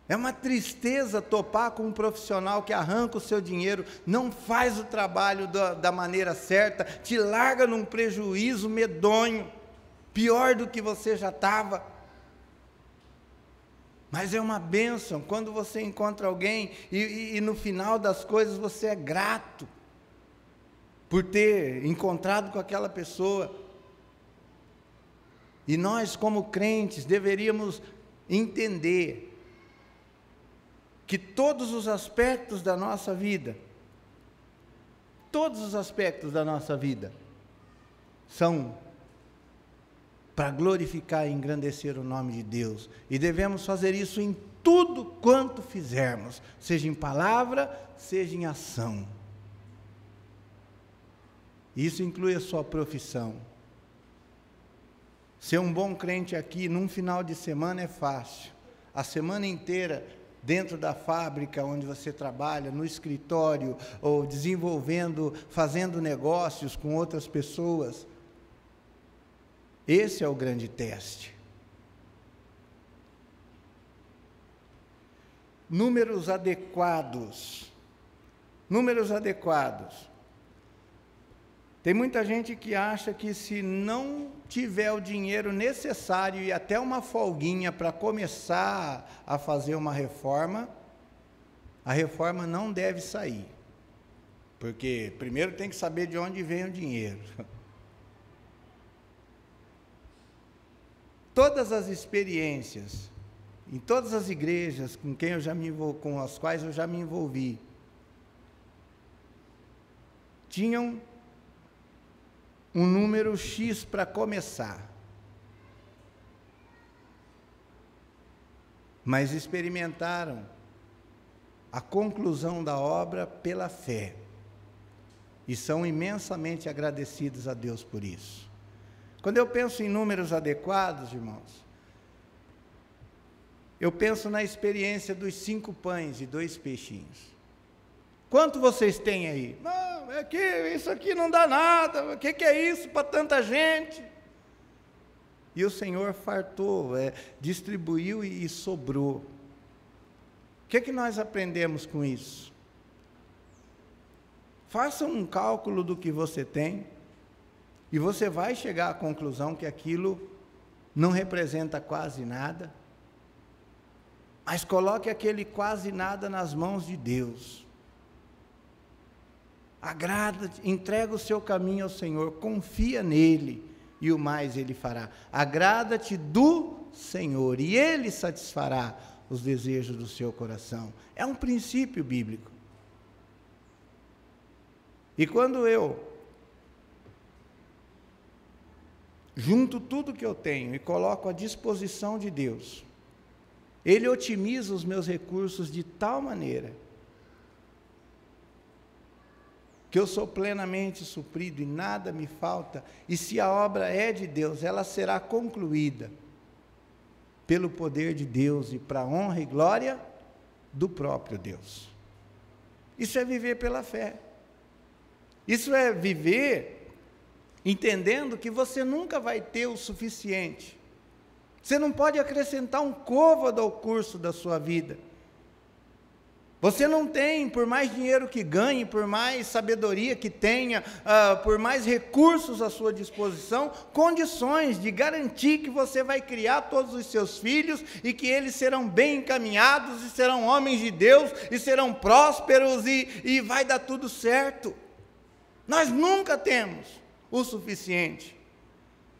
É uma tristeza topar com um profissional que arranca o seu dinheiro, não faz o trabalho da maneira certa, te larga num prejuízo medonho, pior do que você já estava. Mas é uma bênção quando você encontra alguém e no final das coisas você é grato por ter encontrado com aquela pessoa. E nós, como crentes, deveríamos entender que todos os aspectos da nossa vida, são para glorificar e engrandecer o nome de Deus, e devemos fazer isso em tudo quanto fizermos, seja em palavra, seja em ação. Isso inclui a sua profissão. Ser um bom crente aqui, num final de semana é fácil, a semana inteira, dentro da fábrica onde você trabalha, no escritório, ou desenvolvendo, fazendo negócios com outras pessoas, esse é o grande teste. Números adequados. Tem muita gente que acha que se não tiver o dinheiro necessário e até uma folguinha para começar a fazer uma reforma, a reforma não deve sair. Porque primeiro tem que saber de onde vem o dinheiro. Todas as experiências, em todas as igrejas com as quais eu já me envolvi, tinham um número X para começar, mas experimentaram a conclusão da obra pela fé. E são imensamente agradecidos a Deus por isso. Quando eu penso em números adequados, irmãos, eu penso na experiência dos 5 pães e 2 peixinhos. Quanto vocês têm aí? Não, é que isso aqui não dá nada, o que é isso para tanta gente? E o Senhor fartou, distribuiu e sobrou. O que nós aprendemos com isso? Faça um cálculo do que você tem, e você vai chegar à conclusão que aquilo não representa quase nada, mas coloque aquele quase nada nas mãos de Deus. Agrada-te, entrega o seu caminho ao Senhor, confia nele, e o mais ele fará. Agrada-te do Senhor, e ele satisfará os desejos do seu coração. É um princípio bíblico. E quando eu junto tudo que eu tenho e coloco à disposição de Deus, Ele otimiza os meus recursos de tal maneira que eu sou plenamente suprido e nada me falta, e se a obra é de Deus, ela será concluída pelo poder de Deus e para a honra e glória do próprio Deus. Isso é viver pela fé. Isso é viver entendendo que você nunca vai ter o suficiente. Você não pode acrescentar um côvado ao curso da sua vida. Você não tem, por mais dinheiro que ganhe, por mais sabedoria que tenha, por mais recursos à sua disposição, condições de garantir que você vai criar todos os seus filhos e que eles serão bem encaminhados e serão homens de Deus e serão prósperos e vai dar tudo certo. Nós nunca temos o suficiente.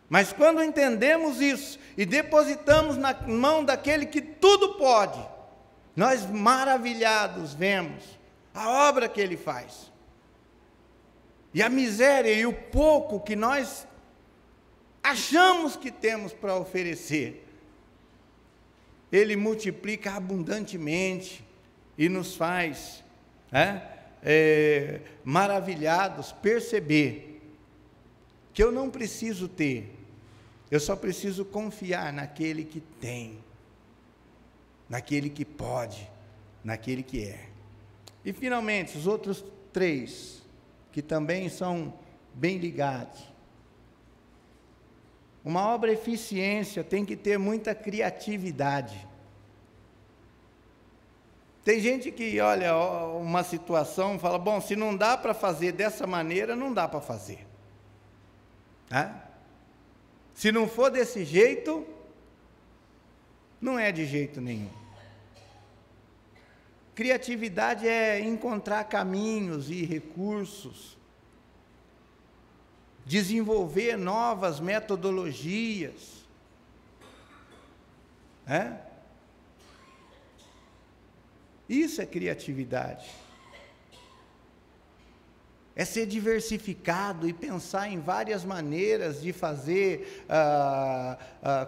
Mas quando entendemos isso e depositamos na mão daquele que tudo pode, nós maravilhados vemos a obra que Ele faz. E a miséria e o pouco que nós achamos que temos para oferecer, Ele multiplica abundantemente e nos faz maravilhados perceber que eu não preciso ter, eu só preciso confiar naquele que tem, naquele que pode, naquele que é. E finalmente, os outros 3, que também são bem ligados. Uma obra eficiência tem que ter muita criatividade. Tem gente que olha uma situação e fala, bom, se não dá para fazer dessa maneira, não dá para fazer. Se não for desse jeito, não é de jeito nenhum. Criatividade é encontrar caminhos e recursos, desenvolver novas metodologias, Isso é criatividade. É ser diversificado e pensar em várias maneiras de fazer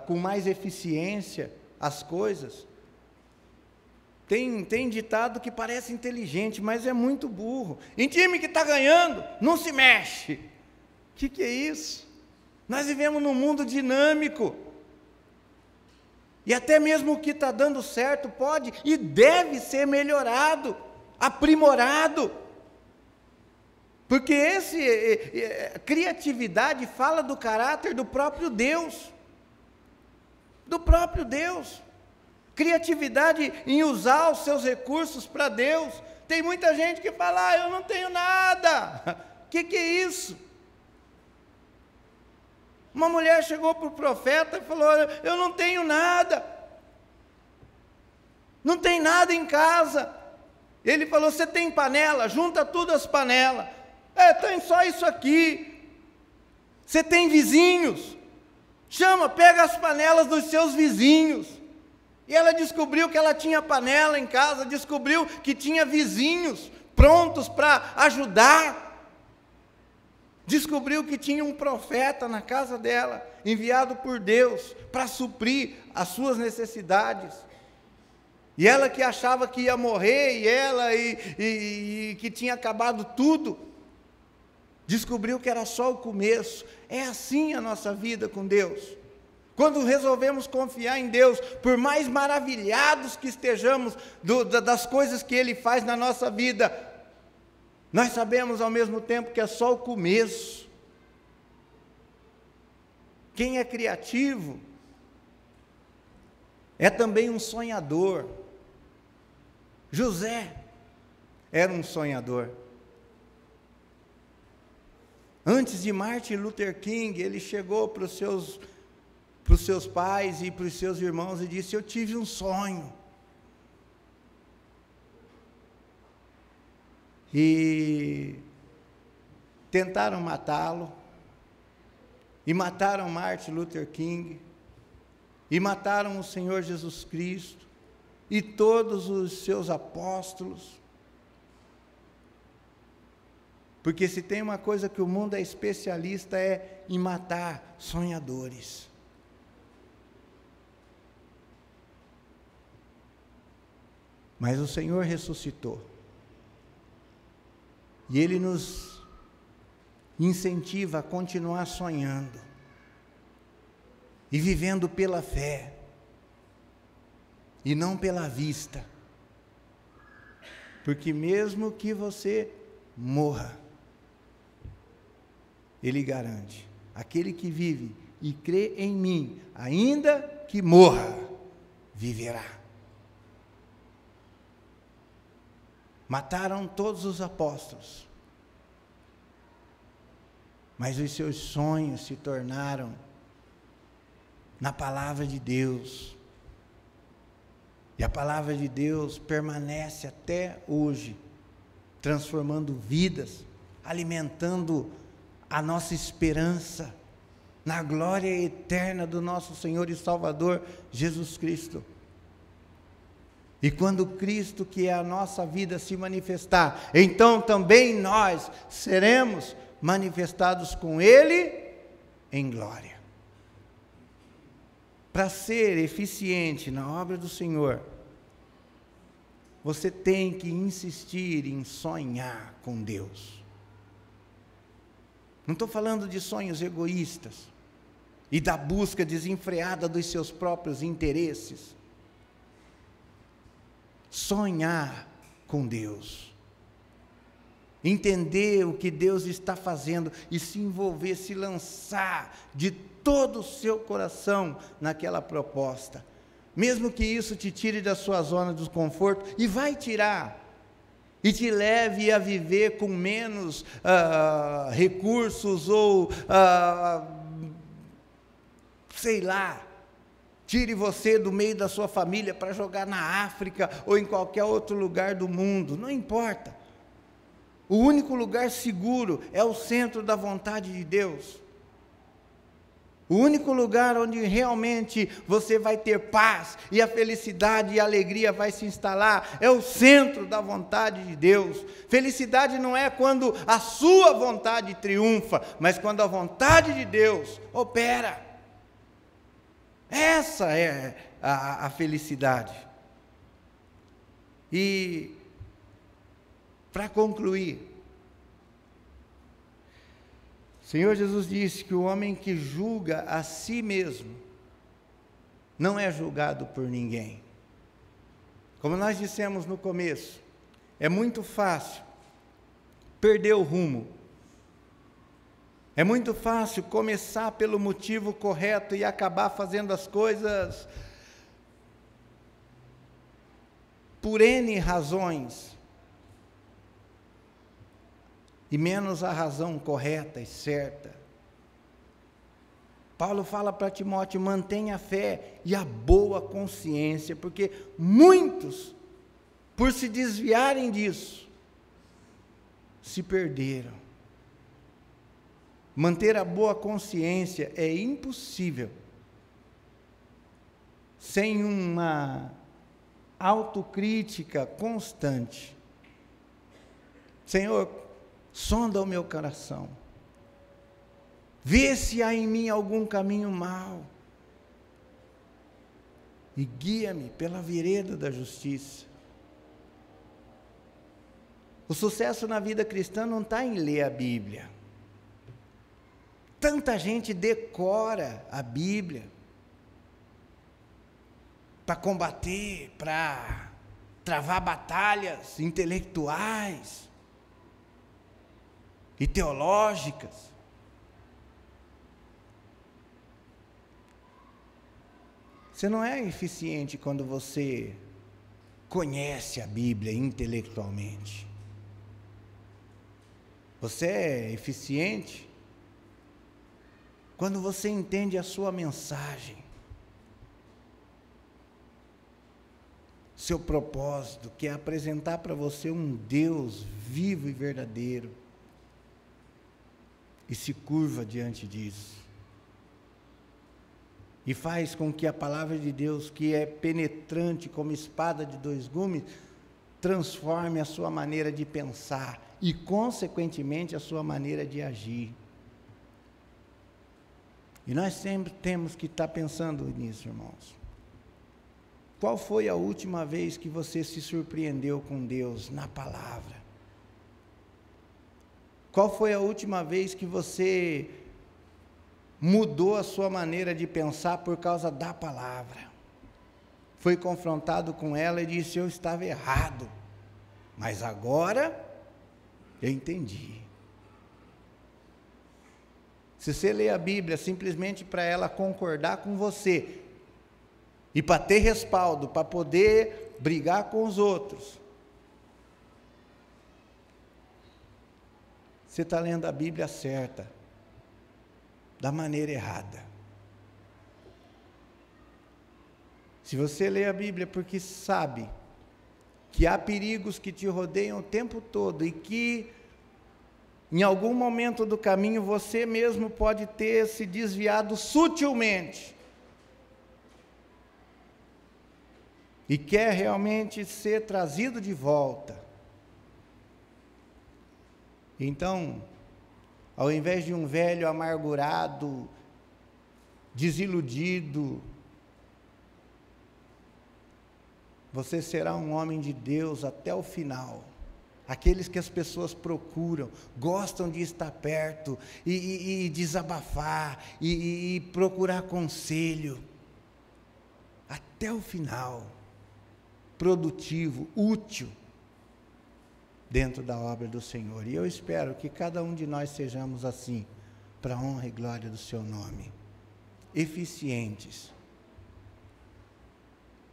com mais eficiência as coisas. Tem ditado que parece inteligente, mas é muito burro. Em time que está ganhando, não se mexe. O que é isso? Nós vivemos num mundo dinâmico. E até mesmo o que está dando certo pode e deve ser melhorado, aprimorado. Porque criatividade fala do caráter do próprio Deus. Do próprio Deus. Criatividade em usar os seus recursos para Deus. Tem muita gente que fala, eu não tenho nada. O que é isso? Uma mulher chegou para o profeta e falou, eu não tenho nada. Não tem nada em casa. Ele falou, você tem panela? Junta tudo as panelas. Tem só isso aqui. Você tem vizinhos? Pega as panelas dos seus vizinhos. E ela descobriu que ela tinha panela em casa, descobriu que tinha vizinhos prontos para ajudar. Descobriu que tinha um profeta na casa dela, enviado por Deus para suprir as suas necessidades. E ela que achava que ia morrer, e que tinha acabado tudo, descobriu que era só o começo. É assim a nossa vida com Deus. Quando resolvemos confiar em Deus, por mais maravilhados que estejamos das coisas que Ele faz na nossa vida, nós sabemos ao mesmo tempo que é só o começo. Quem é criativo é também um sonhador. José era um sonhador. Antes de Martin Luther King, ele chegou para os seus pais e para os seus irmãos e disse: eu tive um sonho. E tentaram matá-lo, e mataram Martin Luther King, e mataram o Senhor Jesus Cristo, e todos os seus apóstolos. Porque se tem uma coisa que o mundo é especialista, é em matar sonhadores. Mas o Senhor ressuscitou. E Ele nos incentiva a continuar sonhando e vivendo pela fé e não pela vista. Porque mesmo que você morra, Ele garante: aquele que vive e crê em mim, ainda que morra, viverá. Mataram todos os apóstolos, mas os seus sonhos se tornaram na palavra de Deus, e a palavra de Deus permanece até hoje, transformando vidas, alimentando a nossa esperança na glória eterna do nosso Senhor e Salvador Jesus Cristo. E quando Cristo, que é a nossa vida, se manifestar, então também nós seremos manifestados com Ele em glória. Para ser eficiente na obra do Senhor, você tem que insistir em sonhar com Deus. Não estou falando de sonhos egoístas e da busca desenfreada dos seus próprios interesses. Sonhar com Deus, entender o que Deus está fazendo e se envolver, se lançar de todo o seu coração naquela proposta, mesmo que isso te tire da sua zona de conforto, e vai tirar, e te leve a viver com menos recursos, ou sei lá, tire você do meio da sua família para jogar na África ou em qualquer outro lugar do mundo, não importa. O único lugar seguro é o centro da vontade de Deus. O único lugar onde realmente você vai ter paz e a felicidade e a alegria vai se instalar é o centro da vontade de Deus. Felicidade não é quando a sua vontade triunfa, mas quando a vontade de Deus opera. Essa é a felicidade. E, para concluir, o Senhor Jesus disse que o homem que julga a si mesmo não é julgado por ninguém. Como nós dissemos no começo, é muito fácil perder o rumo. É muito fácil começar pelo motivo correto e acabar fazendo as coisas por N razões, e menos a razão correta e certa. Paulo fala para Timóteo: mantenha a fé e a boa consciência, porque muitos, por se desviarem disso, se perderam. Manter a boa consciência é impossível sem uma autocrítica constante. Senhor, sonda o meu coração, vê se há em mim algum caminho mau, e guia-me pela vereda da justiça. O sucesso na vida cristã não está em ler a Bíblia. Tanta gente decora a Bíblia para combater, para travar batalhas intelectuais e teológicas. Você não é eficiente quando você conhece a Bíblia intelectualmente. Você é eficiente quando você entende a sua mensagem, seu propósito, que é apresentar para você um Deus vivo e verdadeiro, e se curva diante disso. E faz com que a palavra de Deus, que é penetrante como espada de dois gumes, transforme a sua maneira de pensar e, consequentemente, a sua maneira de agir. E nós sempre temos que estar pensando nisso, irmãos. Qual foi a última vez que você se surpreendeu com Deus na palavra? Qual foi a última vez que você mudou a sua maneira de pensar por causa da palavra? Foi confrontado com ela e disse: eu estava errado, mas agora eu entendi. Se você lê a Bíblia simplesmente para ela concordar com você, e para ter respaldo, para poder brigar com os outros, você está lendo a Bíblia certa, da maneira errada. Se você lê a Bíblia porque sabe que há perigos que te rodeiam o tempo todo e que em algum momento do caminho você mesmo pode ter se desviado sutilmente e quer realmente ser trazido de volta, então, ao invés de um velho amargurado, desiludido, você será um homem de Deus até o final. Aqueles que as pessoas procuram, gostam de estar perto, e desabafar, e procurar conselho, até o final, produtivo, útil, dentro da obra do Senhor. E eu espero que cada um de nós sejamos assim, para a honra e glória do seu nome, eficientes,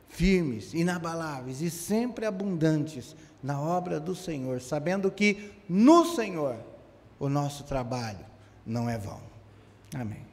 firmes, inabaláveis e sempre abundantes na obra do Senhor, sabendo que no Senhor o nosso trabalho não é vão. Amém.